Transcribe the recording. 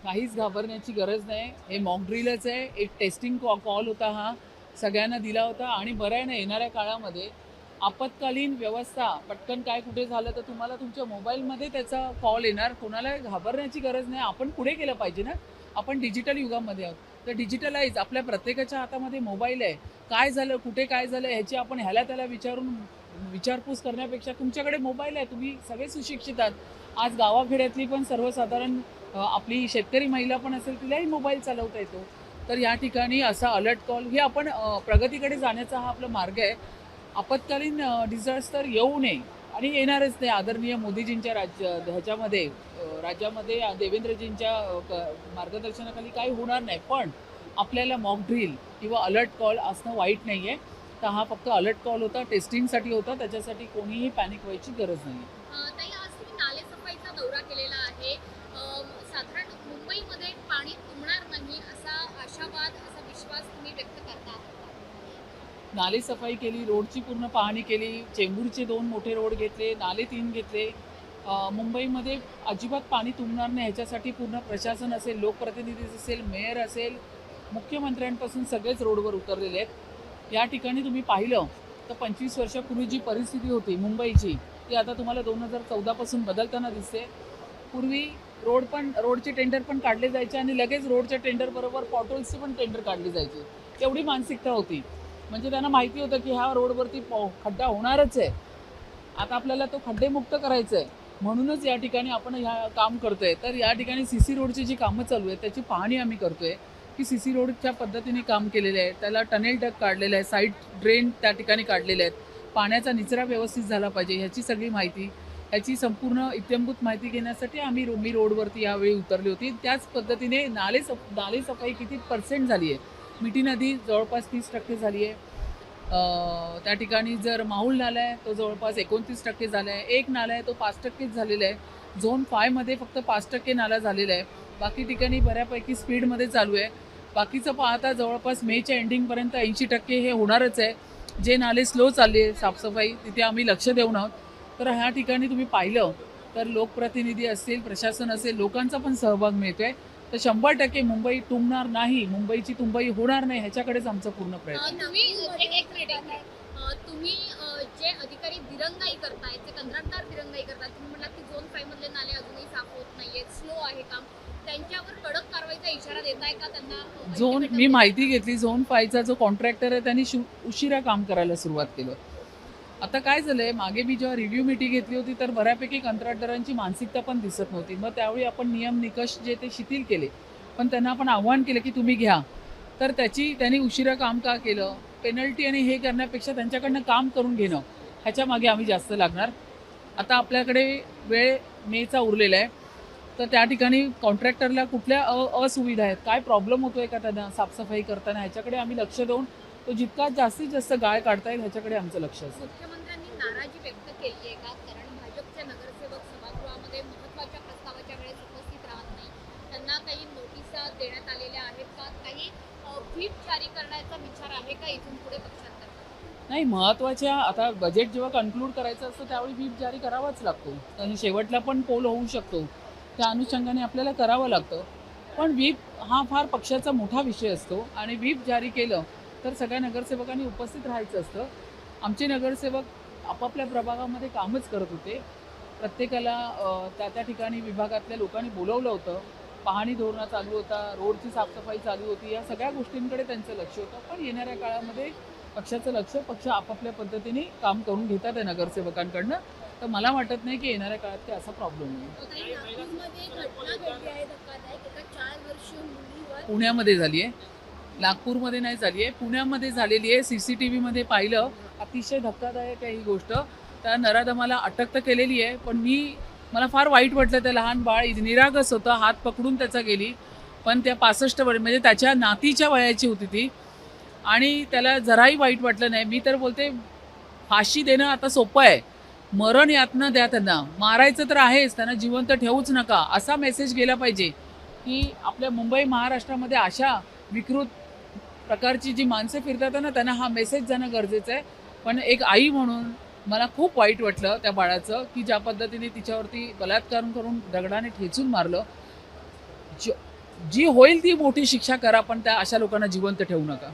काहीच घाबरण्याची गरज नाही. हे मॉक ड्रिलच आहे. एक टेस्टिंग कॉल होता हा. सगळ्यांना दिला होता आणि बरं आहे ना, येणाऱ्या काळामध्ये आपत्कालीन व्यवस्था पटकन काय कुठे झालं तर तुम्हाला तुमच्या मोबाईलमध्ये त्याचा कॉल येणार. कोणाला घाबरण्याची गरज नाही. आपण पुढे गेलं पाहिजे ना. आपण डिजिटल युगामध्ये आहोत. तर डिजिटलाइज आपल्या प्रत्येकाच्या हातामध्ये मोबाईल आहे. काय झालं, कुठे काय झालं ह्याची आपण ह्याला त्याला विचारून विचारपूस करण्यापेक्षा तुमच्याकडे मोबाईल आहे. तुम्ही सगळे सुशिक्षित आहात. आज गावाखेड्यातली पण सर्वसाधारण आपली शेतकरी महिला पण असेल तिलाही मोबाईल चालवता येतो. तर या ठिकाणी असा अलर्ट कॉल हे आपण प्रगतीकडे जाण्याचा हा आपला मार्ग आहे. आपत्कालीन डिझास्टर येऊ नये आणि येणारच नाही. आदरणीय मोदीजींच्या ह्याच्यामध्ये राज्यामध्ये देवेंद्रजींच्या मार्गदर्शनाखाली काही होणार नाही. पण आपल्याला मॉक ड्रिल किंवा अलर्ट कॉल असणं वाईट नाही आहे. तर हा फक्त अलर्ट कॉल होता, टेस्टिंगसाठी होता. त्याच्यासाठी कोणीही पॅनिक व्हायची गरज नाही आहे. ताई, आज तुम्ही नालेसफाईचा दौरा केलेला आहे. साधारण मुंबईमध्ये पाणी तुंबणार नाही असा आशावाद, असा विश्वास तुम्ही व्यक्त करता आहात का? नाले सफाई केली, रोडची पूर्ण पाहणी केली, चेंबूरचे 2 मोठे रोड घेतले, नाले 3 घेतले. मुंबईमध्ये अजिबात पाणी तुंबणार नाही ह्याच्यासाठी पूर्ण प्रशासन असेल, लोकप्रतिनिधी असेल, मेयर असेल, मुख्यमंत्र्यांपासून सगळेच रोडवर उतरलेले आहेत. या ठिकाणी तुम्ही पाहिलं तर 25 वर्षापूर्वी जी परिस्थिती होती मुंबईची ती आता तुम्हाला 2014 पासून बदलताना दिसते. पूर्वी रोडचे टेंडर पण काढले जायचे आणि लगेच रोडच्या टेंडरबरोबर पॉटहोल्सचे पण टेंडर काढले जायचे. एवढी मानसिकता होती. म्हणजे त्यांना माहिती होतं की ह्या रोडवरती खड्डा होणारच आहे. आता आपल्याला तो खड्डेमुक्त करायचा आहे. म्हणूनच या ठिकाणी आपण ह्या काम करतोय. तर या ठिकाणी सीसी रोडची जी कामं चालू आहेत त्याची पाहणी आम्ही करतोय की सीसी रोडच्या पद्धतीने काम केलेले आहे. त्याला टनेल डक काढलेलं आहे, साईड ड्रेन त्या ठिकाणी काढलेले आहेत. पाण्याचा निचरा व्यवस्थित झाला पाहिजे ह्याची सगळी माहिती, ह्याची संपूर्ण इत्यंभूत माहिती घेण्यासाठी मी रोडवरती यावेळी उतरली होती. त्याच पद्धतीने नाले सफाई किती % झाली आहे. मिठी नदी जवळपास 30% झाली आहे. त्या ठिकाणी जर माहुल नाला आहे तो जवळपास 29% झाला आहे. एक नाला आहे तो 5%च झालेला आहे. झोन 5 मध्ये फक्त 5% नाला झालेला आहे. बाकी ठिकाणी बऱ्यापैकी स्पीडमध्ये चालू आहे. बाकीचं पाहता जवळपास मेच्या एंडिंगपर्यंत 80% हे होणारच आहे. जे नाले स्लो चालले आहे साफसफाई तिथे आम्ही लक्ष देऊन आहोत. तर ह्या ठिकाणी तुम्ही पाहिलं तर लोकप्रतिनिधी असतील, प्रशासन असेल, लोकांचा पण सहभाग मिळतोय. तर 100% मुंबई तुंबणार नाही, मुंबईची तुंबई होणार नाही ह्याच्याकडेच आमचा पूर्ण प्रयत्न आहे. तुम्ही एक मिनिट आहे. तुम्ही जे अधिकारी दिरंगाई करताय, जे कंत्राटदार दिरंगाई करताय, तुम्ही म्हणालात की झोन 5 मधले नाले अजूनही साफ होत नाहीयेत, स्लो आहे काम. त्यांच्यावर कडक कारवाईचा इशारा देताय का त्यांना? मी माहिती घेतली झोन 5चा जो कॉन्ट्रॅक्टर आहे त्यांनी उशिरा काम करायला सुरुवात केलं. आता काय झालंय, मागे मी जेव्हा रिव्ह्यू मीटिंग घेतली होती तर बऱ्यापैकी कंत्राटदारांची मानसिकता पण दिसत नव्हती. मग त्यावेळी आपण नियम निकष जे ते शिथिल केले. पण त्यांना आपण आव्हान केलं की तुम्ही घ्या. तर त्यांनी उशिरा काम का केलं, पेनल्टी आणि हे करण्यापेक्षा त्यांच्याकडनं काम करून घेणं ह्याच्या मागे आम्ही जास्त लागणार. आता आपल्याकडे वेळ मेचा उरलेला आहे. तर त्या ठिकाणी कॉन्ट्रॅक्टरला कुठल्या असुविधा आहेत, काय प्रॉब्लेम होतोय का त्यांना साफसफाई करताना ह्याच्याकडे आम्ही लक्ष देऊन तो जितका जास्तीत जास्त गाळ काढता येईल ह्याच्याकडे आमचं लक्ष असेल. मुख्यमंत्र्यांनी नाराजी व्यक्त केली आहे का? कारण भाजपचे नगरसेवक सभागृहामध्ये महत्त्वाच्या प्रस्तावाच्या वेळेस उपस्थित राहत नाही. त्यांना काही नोटिसा देण्यात आलेल्या आहेत का? काही व्हीप जारी करण्याचा विचार आहे का इथून पुढे पक्षांतर? नाही, महत्त्वाच्या आता बजेट जेव्हा कन्क्लूड करायचं असतं त्यावेळी व्हीप जारी करावाच लागतो आणि शेवटला पण पोल होऊ शकतो. त्या अनुषंगाने आपल्याला करावं लागतं. पण व्हीप हा फार पक्षाचा मोठा विषय असतो आणि व्हीप जारी केलं तर सगळ्या नगरसेवकांनी उपस्थित राहायचं असतं. आमचे नगरसेवक आपापल्या प्रभागामध्ये कामच करत होते. प्रत्येकाला त्या त्या ठिकाणी विभागातल्या लोकांनी बोलवलं होतं. पाहणी धोरणं चालू होता, रोडची साफसफाई चालू होती. या सगळ्या गोष्टींकडे त्यांचं लक्ष होतं. पण येणाऱ्या काळामध्ये पक्षाचं लक्ष पक्ष आपापल्या पद्धतीने काम करून घेतात आहे नगरसेवकांकडनं. तर मला वाटत नाही की येणाऱ्या काळात काही असा प्रॉब्लेम होईल. नागपूरमध्ये एक घटना घडली आहे धक्कादायक. एका 4 वर्षीय मुलीवर पुण्यामध्ये झाली आहे, नागपूरमध्ये नाही झाली आहे, पुण्यामध्ये झालेली आहे. CCTV मध्ये पाहिलं. अतिशय धक्कादायक आहे ही गोष्ट. त्या नराधमाला अटक तर केलेली आहे, पण मला फार वाईट वाटलं. त्या लहान बाळ निरागस होतं, हात पकडून त्याचा गेली. पण त्या 65 म्हणजे त्याच्या नातीच्या वयाची होती ती आणि त्याला जराही वाईट वाटलं नाही. मी तर बोलते फाशी देणं आता सोपं आहे, मरण यातना द्या त्यांना. मारायचं तर आहेच, त्यांना जिवंत ठेवूच नका असा मेसेज गेला पाहिजे की आपल्या मुंबई महाराष्ट्रामध्ये अशा विकृत प्रकारची जी माणसं फिरतात ना त्यांना हा मेसेज जाणं गरजेचं आहे. पण एक आई म्हणून मला खूप वाईट वाटलं त्या बाळाचं की ज्या पद्धतीने तिच्यावरती बलात्कार करून दगडाने ठेचून मारलं. जी होईल ती मोठी शिक्षा करा, पण त्या अशा लोकांना जिवंत ठेवू नका.